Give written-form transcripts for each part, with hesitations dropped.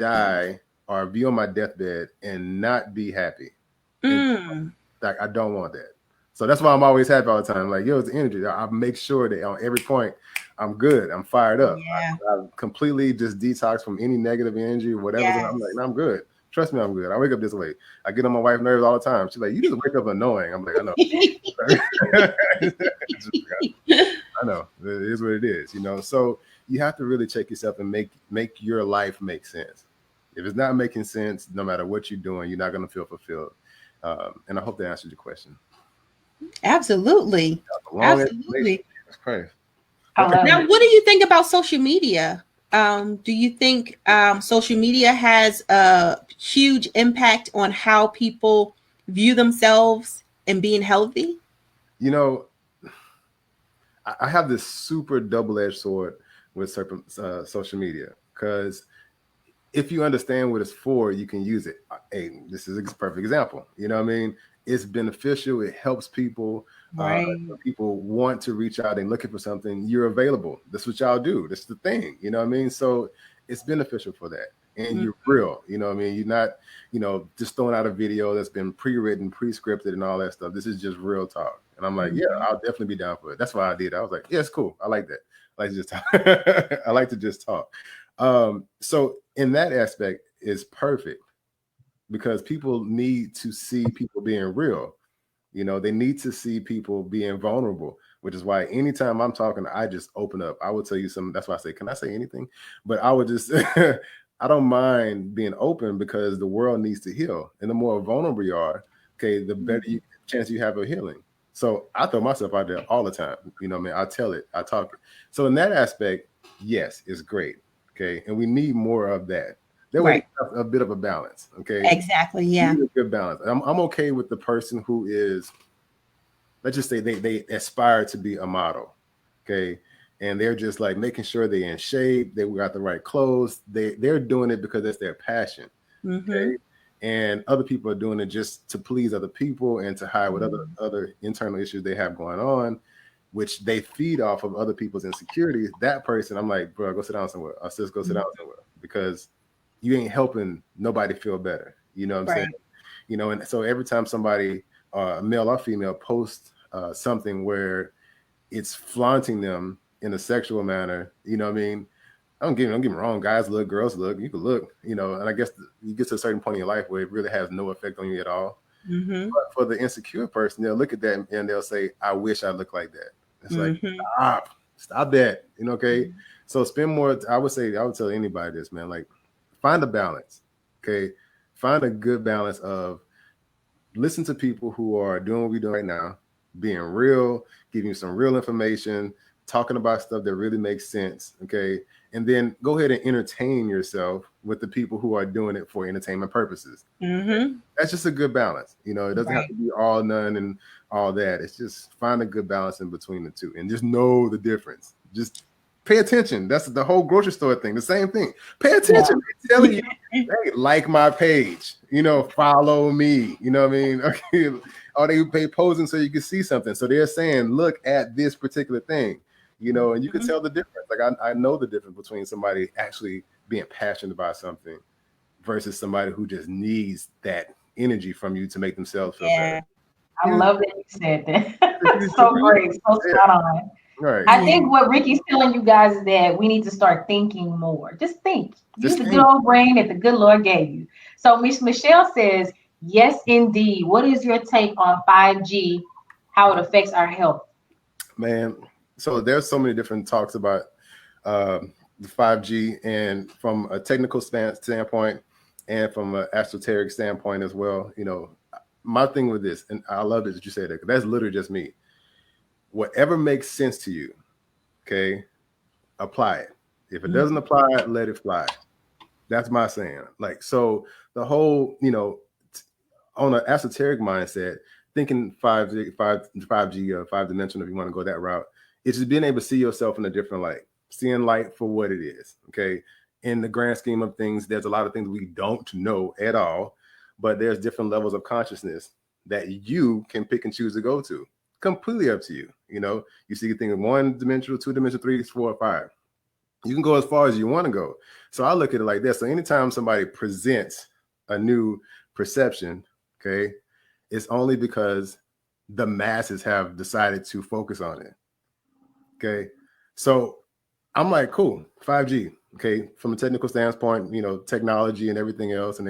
die or be on my deathbed and not be happy. And like, I don't want that. So that's why I'm always happy all the time. Like, yo, it's the energy. I make sure that on every point I'm good. I'm fired up. Yeah. I completely just detox from any negative energy, whatever. I'm like, Yes. no, I'm good. Trust me, I'm good. I wake up this way. I get on my wife's nerves all the time. She's like, you just wake up annoying. I'm like, I know. I know. It is what it is, you know. So you have to really check yourself and make your life make sense. If it's not making sense, no matter what you're doing, you're not going to feel fulfilled. And I hope that answers your question. Absolutely. Long explanation. Absolutely. That's crazy. I Okay. love Now, it. what do you think about social media? Do you think social media has a huge impact on how people view themselves and being healthy? You know, I have this super double-edged sword with social media because if you understand what it's for, you can use it. Hey, this is a perfect example. You know what I mean? It's beneficial. It helps people. Right. People want to reach out and looking for something. You're available. That's what y'all do. That's the thing. You know what I mean? So it's beneficial for that. And you're real. You know what I mean? You're not, just throwing out a video that's been pre-written, pre-scripted and all that stuff. This is just real talk. And I'm like, yeah, I'll definitely be down for it. That's why I did. I was like, yeah, it's cool. I like that. I like to just talk. I like to just talk. So in that aspect is perfect because people need to see people being real. They need to see people being vulnerable, which is why anytime I'm talking, I just open up. I will tell you something. That's why I say, can I say anything? But I would just, I don't mind being open because the world needs to heal. And the more vulnerable you are, okay, the better chance you have of healing. So I throw myself out there all the time. You know what I mean? I tell it, I talk it. So in that aspect, yes, it's great. Okay. And we need more of that. That way, Right. a bit of a balance. Okay. Exactly. We Yeah. need a good balance. I'm okay with the person who is, let's just say they aspire to be a model. Okay. And they're just like making sure they're in shape, they got the right clothes. They're doing it because that's their passion. Okay. And other people are doing it just to please other people and to hide what other internal issues they have going on, which they feed off of other people's insecurities. That person, I'm like, bro, go sit down somewhere. I'll just go sit down somewhere because you ain't helping nobody feel better. You know what I'm saying? Right. And so every time somebody, male or female, posts something where it's flaunting them in a sexual manner, you know what I mean? Don't get me wrong. Guys look, girls look. You can look, and I guess you get to a certain point in your life where it really has no effect on you at all. But for the insecure person, they'll look at that and they'll say, "I wish I looked like that." It's like, stop that, okay? So spend more. I would tell anybody this, man. Like, find a balance, okay? Find a good balance of listen to people who are doing what we're doing right now, being real, giving you some real information, talking about stuff that really makes sense, okay? And then go ahead and entertain yourself with the people who are doing it for entertainment purposes. That's just a good balance. It doesn't have to be all none and all that. It's just find a good balance in between the two and just know the difference. Just pay attention. That's the whole grocery store thing. The same thing. Pay attention. They're telling you, hey, like my page, follow me. You know what I mean? Okay. Or they pay posing so you can see something. So they're saying, look at this particular thing, and you can tell the difference. Like I know the difference between somebody actually being passionate about something versus somebody who just needs that energy from you to make themselves feel better. I love that you said that. So great. So spot on. Right. I think what Ricky's telling you guys is that we need to start thinking more. Just think. Use the good old brain that the good Lord gave you. So Miss Michelle says, yes, indeed. What is your take on 5G, how it affects our health? Man, so there's so many different talks about the 5G, and from a technical standpoint and from an esoteric standpoint as well. My thing with this, and I love it that you say that, because that's literally just me. Whatever makes sense to you, okay, apply it. If it doesn't apply, let it fly. That's my saying. Like, so the whole, on an esoteric mindset, thinking 5G, 5 dimensional, if you want to go that route, it's just being able to see yourself in a different light, seeing light for what it is. Okay. In the grand scheme of things, there's a lot of things we don't know at all, but there's different levels of consciousness that you can pick and choose to go to. Completely up to you. You see, you think of 1 dimensional, 2 dimensional, 3, 4, 5. You can go as far as you want to go. So I look at it like this. So anytime somebody presents a new perception, okay, it's only because the masses have decided to focus on it. Okay. So I'm like, cool, 5G. Okay. From a technical standpoint, technology and everything else. And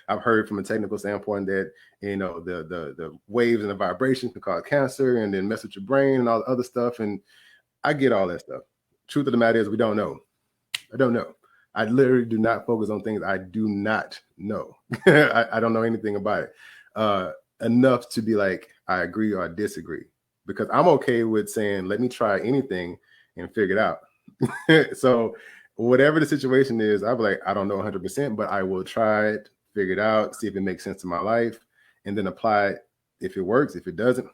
I've heard from a technical standpoint that, the waves and the vibrations can cause cancer and then mess with your brain and all the other stuff. And I get all that stuff. Truth of the matter is we don't know. I don't know. I literally do not focus on things I do not know. I don't know anything about it enough to be like, I agree or I disagree, because I'm okay with saying, let me try anything and figure it out. So whatever the situation is, I'll be like, I don't know 100%, but I will try it, figure it out, see if it makes sense to my life, and then apply it. If it works, if it doesn't,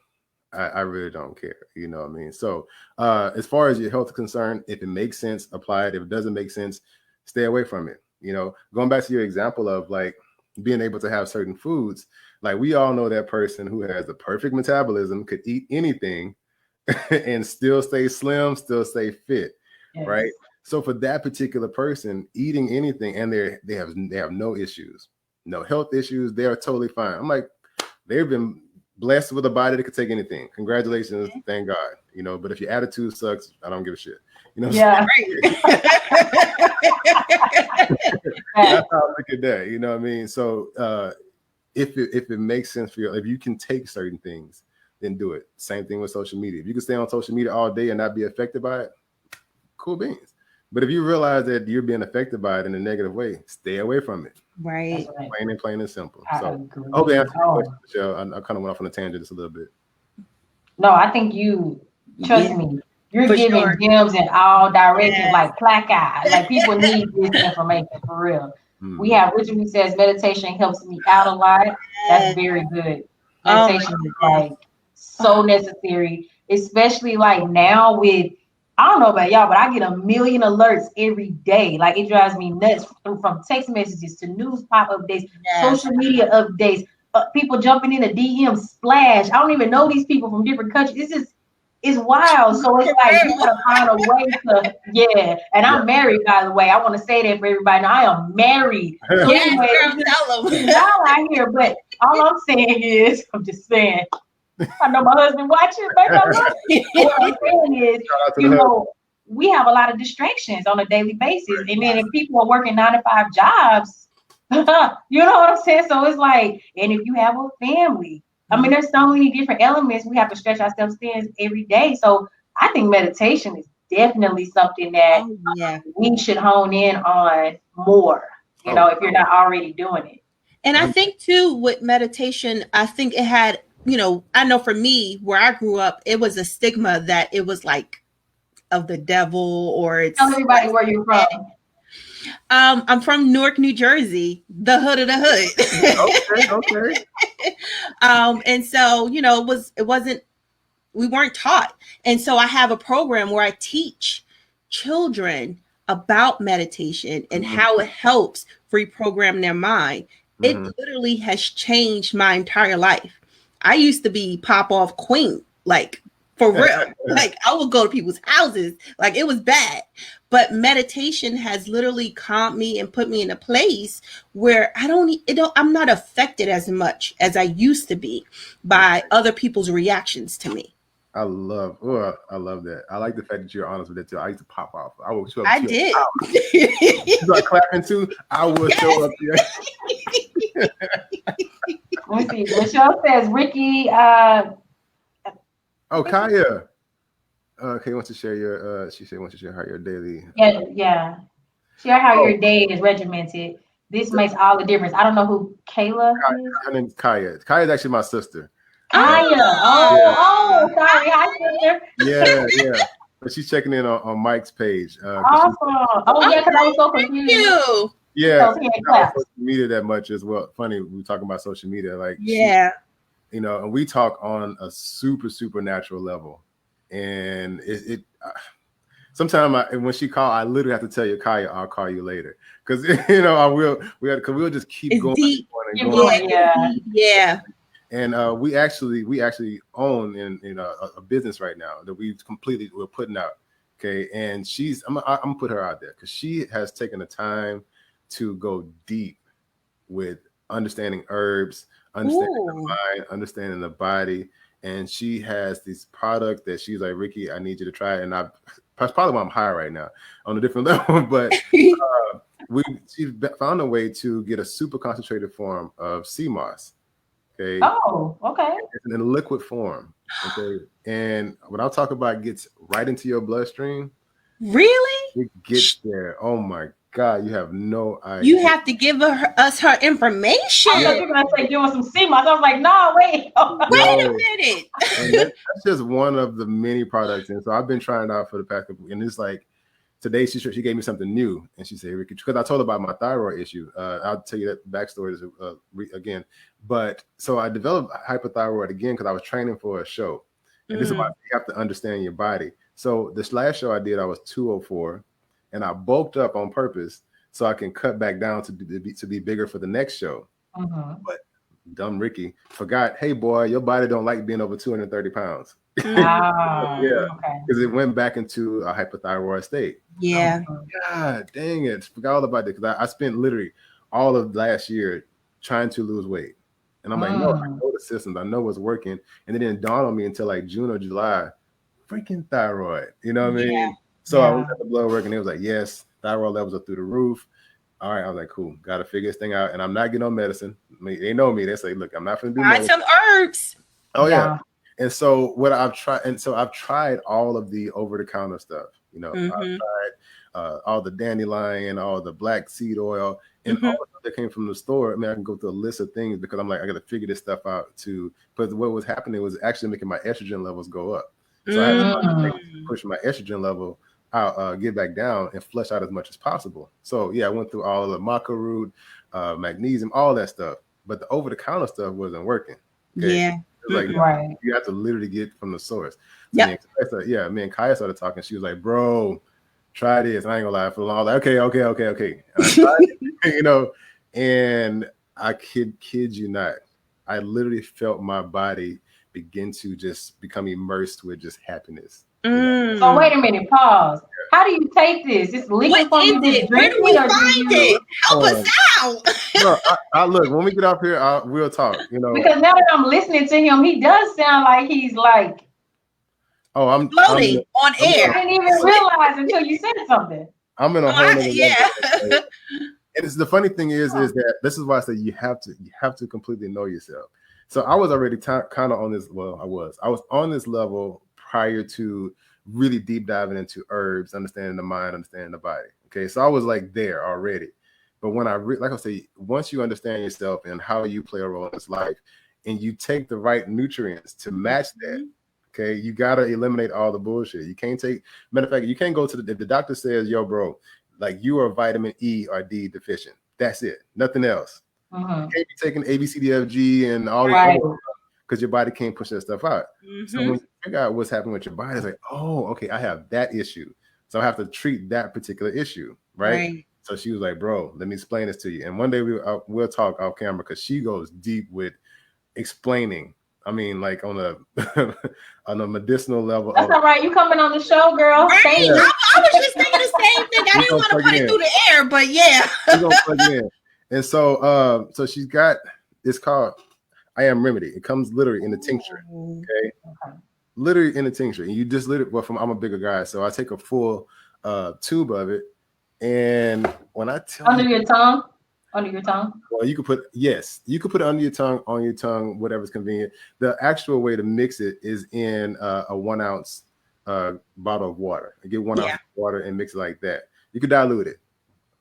I really don't care. You know what I mean? So as far as your health is concerned, if it makes sense, apply it. If it doesn't make sense, stay away from it. Going back to your example of like being able to have certain foods, like we all know that person who has the perfect metabolism could eat anything and still stay slim, still stay fit. Yes. Right. So for that particular person, eating anything, and they have no issues, no health issues, they are totally fine. I'm like, they've been blessed with a body that could take anything. Congratulations, thank God. But if your attitude sucks, I don't give a shit. Yeah. That's how I look at that. You know what I mean? So if it makes sense for you, if you can take certain things, then do it. Same thing with social media. If you can stay on social media all day and not be affected by it, cool beans. But if you realize that you're being affected by it in a negative way, stay away from it. Right. Plain and simple. I hope they answered your question, Michelle. I kind of went off on a tangent just a little bit. No, I think trust me, you're giving gems in all directions, like plaque eye. Like people need this information for real. Mm-hmm. We have Richard who says meditation helps me out a lot. That's very good. Meditation is like so necessary, especially like now with, I don't know about y'all, but I get a million alerts every day. Like it drives me nuts from text messages to news pop updates, social media updates, people jumping in the DM splash. I don't even know these people from different countries. It's wild. So it's like you gotta find a way to, and I'm married, by the way. I want to say that for everybody. Now, I am married. So anyway, tell them. Now I hear, but all I'm saying is, I'm just saying, I know my husband watching, baby. What I'm saying is, we have a lot of distractions on a daily basis. And then if people are working 9-to-5 jobs, you know what I'm saying? So it's like, and if you have a family, I mean, there's so many different elements we have to stretch ourselves thin every day. So I think meditation is definitely something that we should hone in on more, if you're not already doing it. And I think too, with meditation, I think it had, I know for me, where I grew up, it was a stigma that it was like of the devil, or it's. Tell everybody where you're from. I'm from Newark, New Jersey, the hood of the hood. Okay. And so, we weren't taught. And so I have a program where I teach children about meditation and how it helps reprogram their mind. It literally has changed my entire life. I used to be pop off queen, like for real. Like I would go to people's houses, like it was bad. But meditation has literally calmed me and put me in a place where I'm not affected as much as I used to be by other people's reactions to me. I love that. I like the fact that you're honest with it too. I used to pop off. I would show up. I did. You start clapping too. I would show up here. Let me see. Michelle says Rickey. Kaya. Okay, wants to share your. She said wants to share how your daily. Yeah. Share how your day is regimented. This makes all the difference. I don't know who Kayla is. Her name's Kaya. Kaya is actually my sister. Kaya. Sorry, hi sister. Yeah. But she's checking in on Mike's page. Awesome. Because I was so confused. You. Yeah, not social media that much as well. Funny, we were talking about social media, like and we talk on a super supernatural level, and it sometimes when she call, I literally have to tell you, Kaya, I'll call you later, because we'll just keep going and going. Yeah. And we actually own in a business right now that we're putting out, Okay, and I'm gonna put her out there because she has taken the time to go deep with understanding herbs, understanding the mind, understanding the body. And she has this product that she's like, Rickey, I need you to try it. And that's probably why I'm high right now on a different level. But she found a way to get a super concentrated form of sea moss. Okay. Oh, okay. It's in a liquid form. Okay. And when I talk about gets right into your bloodstream. Really? It gets there. Oh my God, you have no idea. You have to give us her information. I thought you were gonna say give us some sea moss. I was like, no, wait. Wait a minute. And that's just one of the many products. And so I've been trying it out for the past couple, and it's like today she gave me something new, and she said, Rickey, because I told her about my thyroid issue. I'll tell you that backstory again. But so I developed hypothyroid again because I was training for a show, and this is why you have to understand your body. So this last show I did, I was 204, and I bulked up on purpose so I can cut back down to be bigger for the next show. But dumb Rickey forgot, hey boy, your body don't like being over 230 pounds. Yeah, because it went back into a hypothyroid state. Yeah. God dang it, forgot all about it because I spent literally all of last year trying to lose weight, and I'm like, no, I know the systems, I know what's working, and it didn't dawn on me until like June or July. Freaking thyroid, you know what I mean? Yeah. So I was at the blood work, and it was like, yes, thyroid levels are through the roof. All right, I was like, cool, got to figure this thing out, and I'm not getting on medicine. I mean, they know me. They say, look, I'm not going to do Find some herbs. Oh yeah. And so what I've tried all of the over-the-counter stuff. You know, I've tried all the dandelion, all the black seed oil, and all the stuff that came from the store. I mean, I can go through a list of things because I'm like, I got to figure this stuff out too. But what was happening was actually making my estrogen levels go up. So I had to push my estrogen level out, get back down, and flush out as much as possible. So yeah, I went through all of the maca root, magnesium, all that stuff. But the over-the-counter stuff wasn't working. Okay? Yeah. It was like you have to literally get from the source. So me and Kaya started talking. She was like, "Bro, try this." I ain't gonna lie. For long, like, okay. And I tried it, you know, and I kid you not, I literally felt my body begin to just become immersed with just happiness. So wait a minute, pause. How do you take this? It's liquid for me to drink. Where do we find it? Help us out. No, I look, when we get up here, we'll talk, you know. Because now that I'm listening to him, he does sound like he's like I'm floating on air. I didn't even realize until you said something. I'm in a whole other level. And it's the funny thing is that this is why I say you have to completely know yourself. So I was already kind of on this. Well, I was on this level prior to really deep diving into herbs, understanding the mind, understanding the body. Okay, so I was like there already. But when like I say, once you understand yourself and how you play a role in this life, and you take the right nutrients to match that, okay, you gotta eliminate all the bullshit. You can't take. Matter of fact, you can't go to if the doctor says, "Yo, bro, like you are vitamin E or D deficient." That's it. Nothing else. You can't be taking A, B, C, D, F, G, and all the because your body can't push that stuff out. So when you figure out what's happening with your body, it's like, oh, okay, I have that issue. So I have to treat that particular issue, right? So she was like, bro, let me explain this to you. And one day we'll talk off camera because she goes deep with explaining. I mean, like on a on a medicinal level. That's all right. You coming on the show, girl. Right. Yeah. I was just thinking the same thing. I didn't want to put it through the air, but yeah. We're gonna plug it in. And so she's got, it's called I Am Remedy. It comes literally in the tincture. Okay. Literally in the tincture. And you just literally, I'm a bigger guy, so I take a full tube of it. And when I tell under your tongue? Well, you could put it under your tongue, on your tongue, whatever's convenient. The actual way to mix it is in a 1 ounce bottle of water. You get 1 ounce of water and mix it like that. You could dilute it.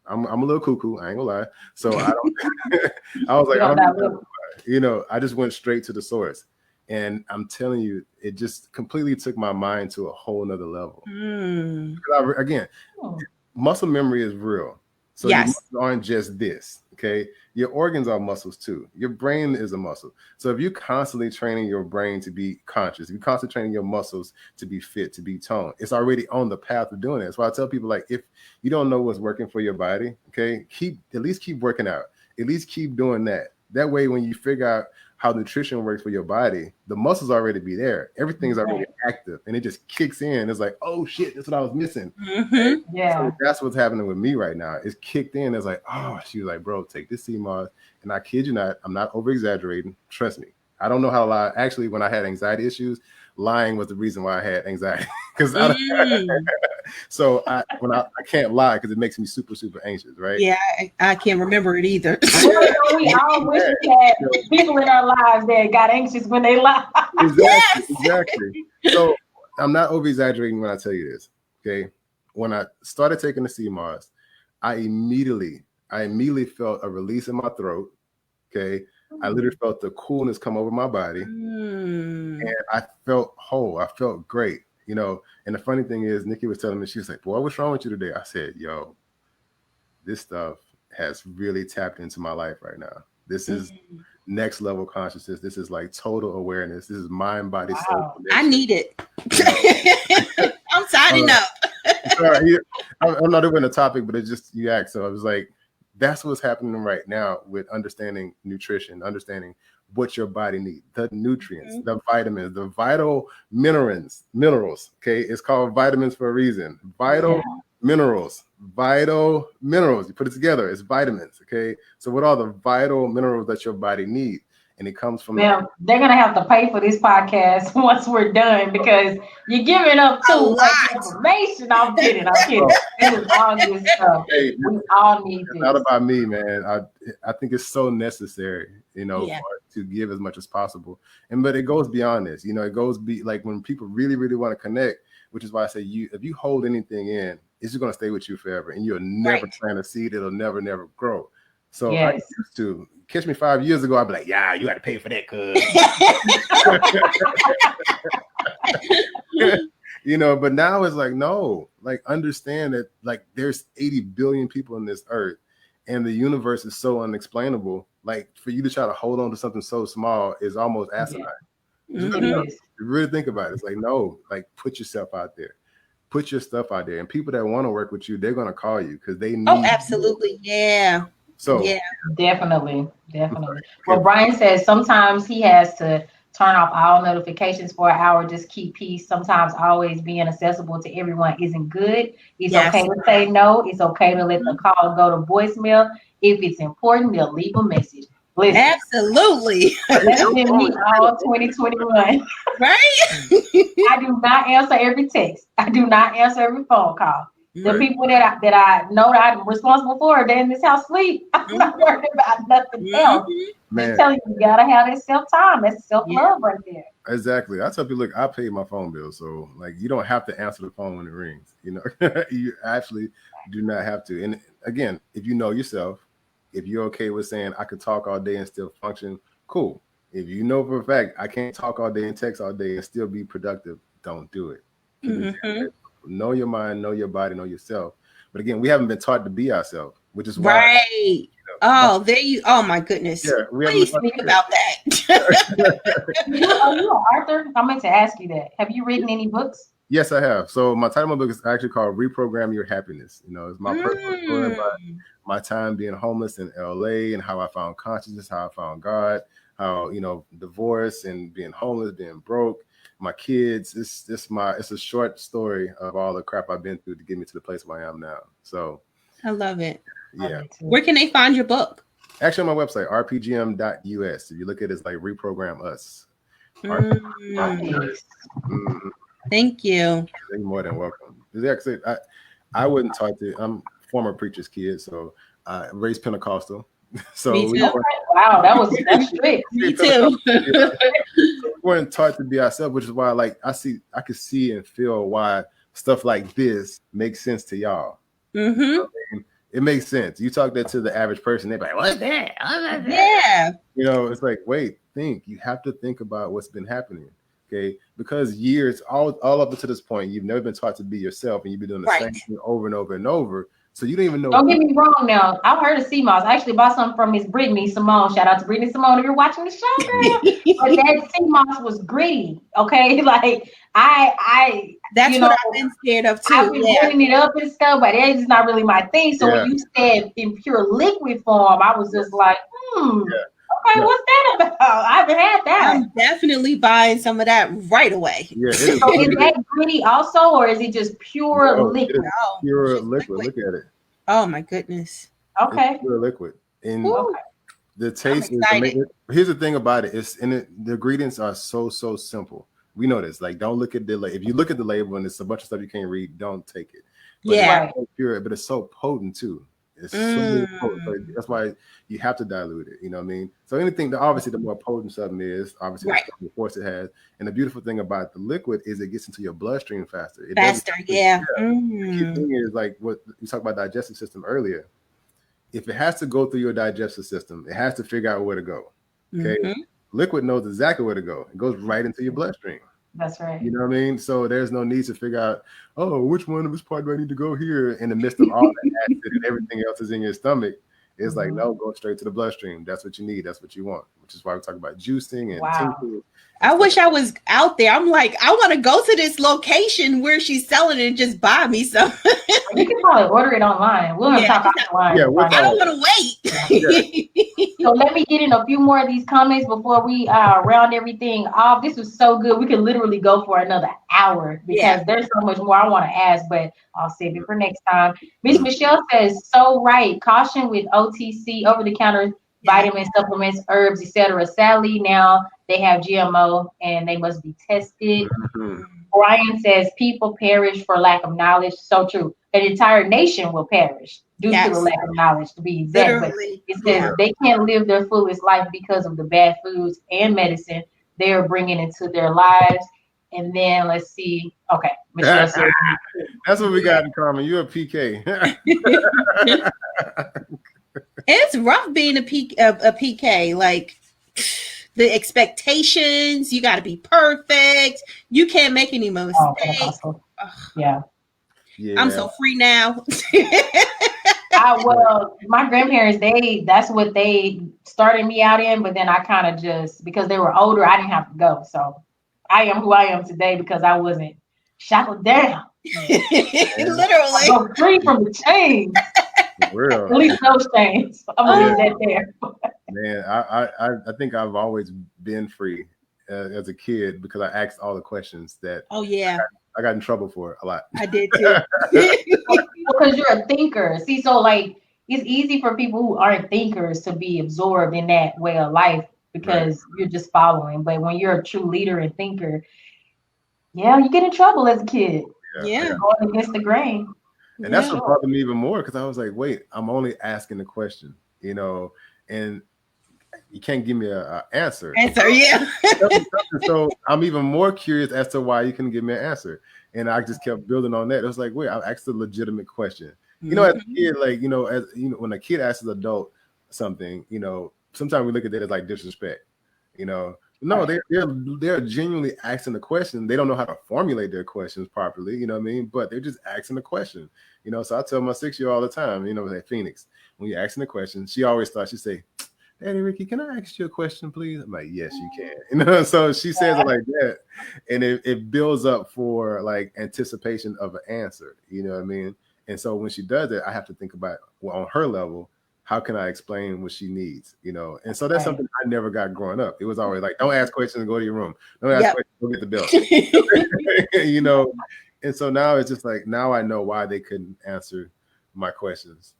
I'm a little cuckoo, I ain't gonna lie. So I don't I was like, I just went straight to the source. And I'm telling you, it just completely took my mind to a whole nother level. Muscle memory is real. So your muscles aren't just this, okay? Your organs are muscles too. Your brain is a muscle. So if you're constantly training your brain to be conscious, if you're constantly training your muscles to be fit, to be toned, it's already on the path of doing it. So I tell people, like, if you don't know what's working for your body, okay, at least keep working out. At least keep doing that. That way, when you figure out how nutrition works for your body, the muscles already be there. Everything's already active, and it just kicks in. It's like, oh shit, that's what I was missing. Yeah. So that's what's happening with me right now. It's kicked in. It's like, oh, she was like, bro, take this sea moss. And I kid you not, I'm not over exaggerating. Trust me. I don't know how to lie. Actually, when I had anxiety issues, lying was the reason why I had anxiety. Because so I can't lie because it makes me super, super anxious, right? Yeah, I can't remember it either. We all wish we had people in our lives that got anxious when they lie. Exactly. So I'm not over exaggerating when I tell you this. Okay. When I started taking the sea moss, I immediately felt a release in my throat. Okay. I literally felt the coolness come over my body. And I felt whole. I felt great. You know, and the funny thing is, Nikki was telling me, she was like, boy, what's wrong with you today? I said, yo, this stuff has really tapped into my life right now. This is next level consciousness. This is like total awareness. This is mind, body, soul. I need it. I'm signing up. Sorry, I'm not doing a topic, but it's just you asked. So I was like, that's what's happening right now with understanding nutrition, understanding what your body needs, the nutrients, the vitamins, the vital minerals. Okay, it's called vitamins for a reason. Vital minerals. You put it together, it's vitamins. Okay, so what are the vital minerals that your body needs? And it comes from. Well, they're gonna have to pay for this podcast once we're done because you're giving up too much information. I'm kidding. This is all good stuff. Hey, we all need this. It's not about me, man. I think it's so necessary, you know, to give as much as possible. But it goes beyond this. You know, it goes like when people really, really want to connect, which is why I say if you hold anything in, it's just gonna stay with you forever, and you'll never plant a seed. It'll never grow. So I used to catch me 5 years ago. I'd be like, yeah, you got to pay for that, cuz. You know, but now it's like, no, like understand that like there's 80 billion people in this earth and the universe is so unexplainable. Like for you to try to hold on to something so small is almost asinine. You really think about it. It's like, no, like put yourself out there. Put your stuff out there. And people that want to work with you, they're going to call you because they need absolutely. Yeah. So definitely. Well, Brian says sometimes he has to turn off all notifications for an hour, just keep peace. Sometimes always being accessible to everyone isn't good. It's okay to say no. It's okay to let the call go to voicemail. If it's important, they'll leave a message. Listen, absolutely. That's been me all 2021. Right? I do not answer every text. I do not answer every phone call. The people that I know that I'm responsible for, they're in this house sleep. I'm not worried about nothing else. I'm telling you, you gotta have that self-time. That's self-love right there. Exactly. I tell people, look, I pay my phone bill, so like you don't have to answer the phone when it rings. You know, you actually do not have to. And again, if you know yourself, if you're okay with saying I could talk all day and still function, cool. If you know for a fact I can't talk all day and text all day and still be productive, don't do it. Know your mind, know your body, know yourself. But again, we haven't been taught to be ourselves, which is why. Oh my goodness. Yeah, please speak about that. Are you an author? I meant to ask you that. Have you written any books? Yes, I have. So my title of my book is actually called Reprogram Your Happiness. You know, it's my personal story about my time being homeless in LA and how I found consciousness, how I found God, how, you know, divorce and being homeless, being broke, my kids. It's a short story of all the crap I've been through to get me to the place where I am now. So I love it. Yeah. Where can they find your book? Actually, on my website, rpgm.us. If you look at it, it's like Reprogram Us. Thank you. You're more than welcome. Actually, I wouldn't talk to. I'm former preacher's kid, so I raised Pentecostal. So me too. Wow, that's strict. Me too. We weren't taught to be ourselves, which is why, like, I could see and feel why stuff like this makes sense to y'all. Mm-hmm. You know what I mean? It makes sense. You talk that to the average person, they're like, "What's that? What's that?" Yeah. You know, it's like, wait, think. You have to think about what's been happening. Okay, because years all up until this point, you've never been taught to be yourself, and you've been doing the same thing over and over and over. So you don't even know. Don't get me wrong. Now I've heard of sea moss. I actually bought some from Miss Brittany Simone. Shout out to Brittany Simone if you're watching the show, girl. But that sea moss was gritty. Okay, like I. That's what I've been scared of too. I've been putting it up and stuff, but it's just not really my thing. So when you said in pure liquid form, I was just like, Okay, what's that about? I haven't had that. I'm definitely buying some of that right away. Yeah, it is. So is that gritty also, or is it just pure No, it liquid? is No, pure it's liquid. liquid. Look at it. Oh my goodness. It's Okay. pure liquid. And Woo, the I'm taste is excited. amazing. Here's the thing about it. It's in it. The ingredients are so simple. We know this. Like, don't look at the label. If you look at the label and it's a bunch of stuff you can't read, don't take it. But Yeah. it's so pure, but it's so potent too. It's so potent. So that's why you have to dilute it. You know what I mean? So anything, obviously, the more potent something is, obviously, Right. the more force it has. And the beautiful thing about the liquid is it gets into your bloodstream faster. It Faster, yeah. The key thing is like what we talked about digestive system earlier. If it has to go through your digestive system, it has to figure out where to go. Okay. Liquid knows exactly where to go. It goes right into your bloodstream. That's right. You know what I mean? So there's no need to figure out, oh, which one of this part do I need to go here in the midst of all that acid and everything else is in your stomach. It's like, no, go straight to the bloodstream. That's what you need. That's what you want, which is why we talk about juicing and tinctures. I wish I was out there. I'm like, I want to go to this location where she's selling it and just buy me some. You can probably order it online. We'll talk offline. Yeah, I don't want to wait. So let me get in a few more of these comments before we round everything off. This was so good. We could literally go for another hour because there's so much more I want to ask, but I'll save it for next time. Miss Michelle says, so right. Caution with OTC, over-the-counter vitamins, supplements, herbs, etc. Sadly, now they have GMO and they must be tested. Brian says people perish for lack of knowledge. So true. An entire nation will perish due to the lack of knowledge, to be exact. Literally. But it says they can't live their fullest life because of the bad foods and medicine they are bringing into their lives. And then let's see. Okay, Michelle says, that's what we got in common. You're a PK. It's rough being a PK. Like the expectations, you got to be perfect. You can't make any mistakes. Yeah. I'm so free now. Well, my grandparents, that's what they started me out in, but then I kind of just, because they were older, I didn't have to go. So I am who I am today because I wasn't shackled down. Literally. I'm free from the chains. Real. At least those chains. I'm gonna leave that there. Man, I think I've always been free as a kid because I asked all the questions that. Oh yeah. I got in trouble for it a lot. I did too. Because you're a thinker. See, so like it's easy for people who aren't thinkers to be absorbed in that way of life because you're just following. But when you're a true leader and thinker, you get in trouble as a kid. Yeah. Going against the grain. And that's what bothered me even more because I was like, wait, I'm only asking the question, and you can't give me an answer. Yeah. So I'm even more curious as to why you couldn't give me an answer. And I just kept building on that. It was like, wait, I asked a legitimate question. As a kid, when a kid asks an adult something, sometimes we look at that as like disrespect, No, they're genuinely asking the question. They don't know how to formulate their questions properly, you know what I mean? But they're just asking the question, So I tell my 6-year-old all the time, at Phoenix, when you're asking the question, she always thought she'd say, Daddy Ricky, can I ask you a question, please? I'm like, yes, you can. So she says it like that, and it builds up for like anticipation of an answer. You know what I mean? And so when she does it, I have to think about on her level, how can I explain what she needs? And so that's something I never got growing up. It was always like, don't ask questions and go to your room. Don't ask questions, go get the bill. And so now it's just like now I know why they couldn't answer my questions.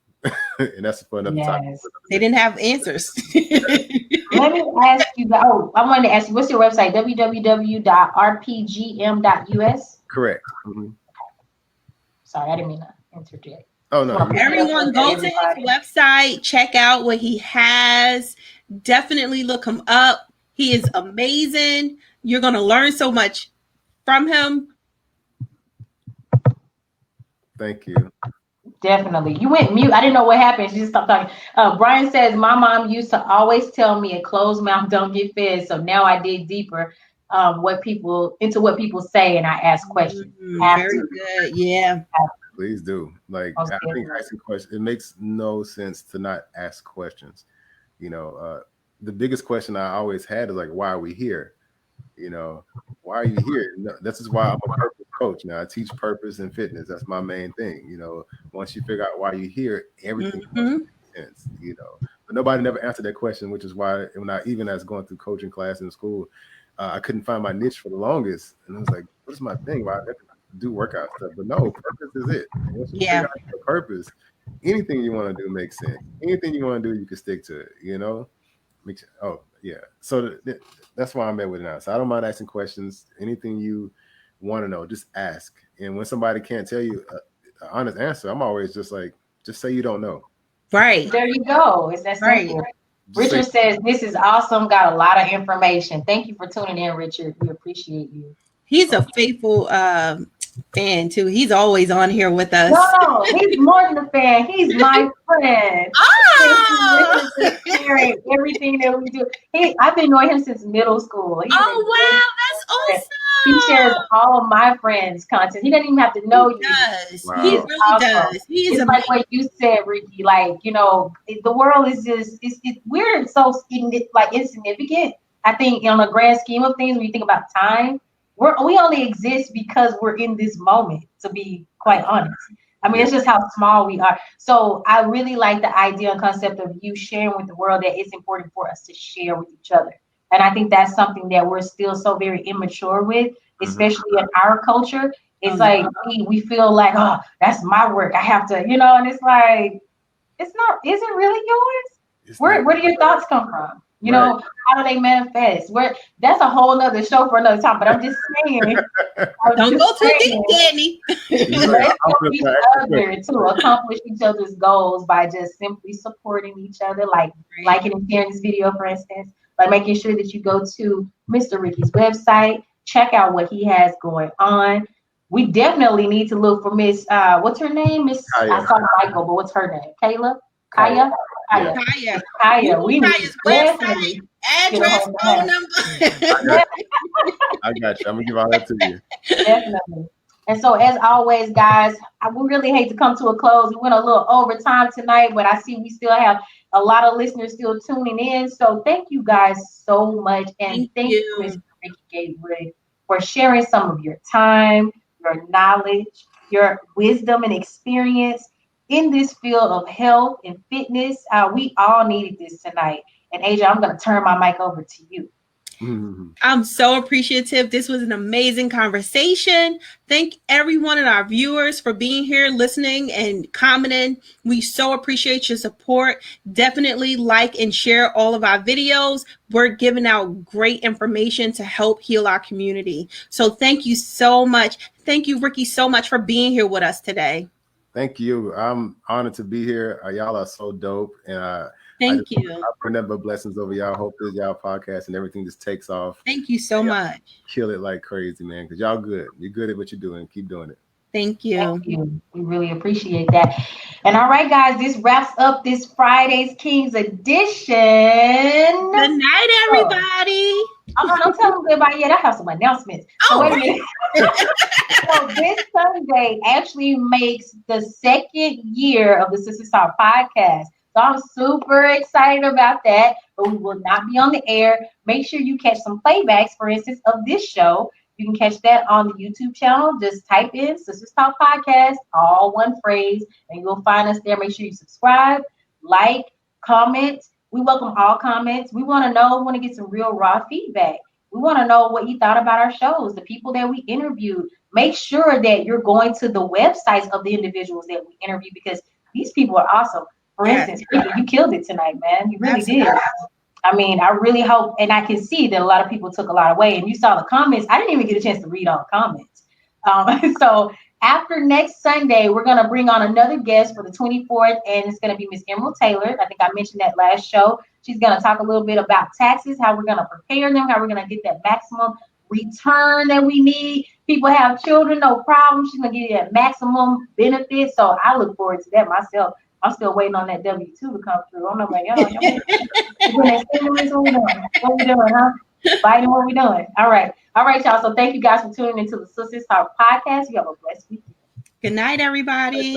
And that's for another time. They didn't have answers. Let me ask you. I wanted to ask you, what's your website? www.rpgm.us. Correct. Sorry, I didn't mean to interject. Oh no! Everyone go to his website, check out what he has. Definitely look him up. He is amazing. You're gonna learn so much from him. Thank you. Definitely. You went mute. I didn't know what happened. She just stopped talking. Brian says, my mom used to always tell me a closed mouth don't get fed. So now I dig deeper what people say and I ask questions. Very good. Yeah. Please do. Like I think asking questions, it makes no sense to not ask questions. The biggest question I always had is like, why are we here? Why are you here? This is why I'm a purpose coach. Now I teach purpose and fitness. That's my main thing. Once you figure out why you're here, everything makes sense. But nobody never answered that question, which is why when I even as going through coaching class in school, I couldn't find my niche for the longest. And I was like, what is my thing? Why I have to do workout stuff? But no, purpose is it. And once you figure out your purpose, anything you want to do makes sense. Anything you want to do, you can stick to it, you know? Oh, yeah. So that's why I'm at with it now. So I don't mind asking questions. Anything you want to know, just ask. And when somebody can't tell you an honest answer, I'm always just like, just say you don't know. Right. There you go. It's that simple. Right. Richard says, this is awesome. Got a lot of information. Thank you for tuning in, Richard. We appreciate you. He's a faithful fan too. He's always on here with us. No, he's more than a fan. He's my friend. Oh! Sharing everything that we do. I've been knowing him since middle school. Wow, that's awesome. He shares all of my friends' content. He doesn't even have to know you. Does. Wow. He really awesome. Does. He is it's like what you said, Rickey. Like, you know, the world is just we're so insignificant. I think on the grand scheme of things, when you think about time, we only exist because we're in this moment, to be quite honest. I mean, it's just how small we are. So I really like the idea and concept of you sharing with the world that it's important for us to share with each other. And I think that's something that we're still so very immature with, especially in our culture. It's like we feel like, oh, that's my work. I have to, you know, and it's like, it's not, is it really yours? Where do your thoughts come from? You know, how do they manifest? That's a whole nother show for another time. But I'm just saying, don't go too deep, Danny. Let's help each other to accomplish each other's goals by just simply supporting each other, like liking and sharing this video, for instance, by making sure that you go to Mr. Rickey's website, check out what he has going on. We definitely need to look for Miss, what's her name? Miss, I saw Michael, but what's her name? Kayla? Kaya. We need website, address, phone number. I got you. I'm gonna give all that to you. Definitely. And so, as always, guys, I would really hate to come to a close. We went a little over time tonight, but I see we still have a lot of listeners still tuning in. So, thank you guys so much, and thank you, Mr. Rickey Getwood, for sharing some of your time, your knowledge, your wisdom and experience in this field of health and fitness. We all needed this tonight. And Asia, I'm going to turn my mic over to you. I'm so appreciative. This was an amazing conversation. Thank everyone and our viewers for being here, listening and commenting. We so appreciate your support. Definitely like and share all of our videos. We're giving out great information to help heal our community. So thank you so much. Thank you, Rickey, so much for being here with us today. Thank you. I'm honored to be here. Y'all are so dope. And thank you. I pray nothing but blessings over y'all. Hope this y'all podcast and everything just takes off. Thank you so much. Kill it like crazy, man. Because y'all good. You're good at what you're doing. Keep doing it. Thank you. Thank you. We really appreciate that. And all right, guys, this wraps up this Friday's Kings edition. Good night, everybody. Don't tell them goodbye yet. I have some announcements. So wait a minute. So this Sunday actually makes the second year of the Sisters Talk podcast. So I'm super excited about that, but we will not be on the air. Make sure you catch some playbacks, for instance, of this show. You can catch that on the YouTube channel. Just type in Sisters Talk Podcast, all one phrase, and you'll find us there. Make sure you subscribe, like, comment. We welcome all comments. We want to know, we want to get some real raw feedback. We want to know what you thought about our shows, the people that we interviewed. Make sure that you're going to the websites of the individuals that we interview, because these people are awesome. For instance, you killed it tonight, man. You really did. I mean, I really hope, and I can see that a lot of people took a lot away. And you saw the comments. I didn't even get a chance to read all the comments. So after next Sunday, we're going to bring on another guest for the 24th, and it's going to be Miss Emerald Taylor. I think I mentioned that last show. She's going to talk a little bit about taxes, how we're going to prepare them, how we're going to get that maximum return that we need. People have children, no problem. She's going to give you that maximum benefit. So I look forward to that myself. I'm still waiting on that W-2 to come through. I'm like, what we doing, huh? Fighting what we doing. All right, y'all. So thank you guys for tuning into the Sisters Talk podcast. You have a blessed weekend. Good night, everybody.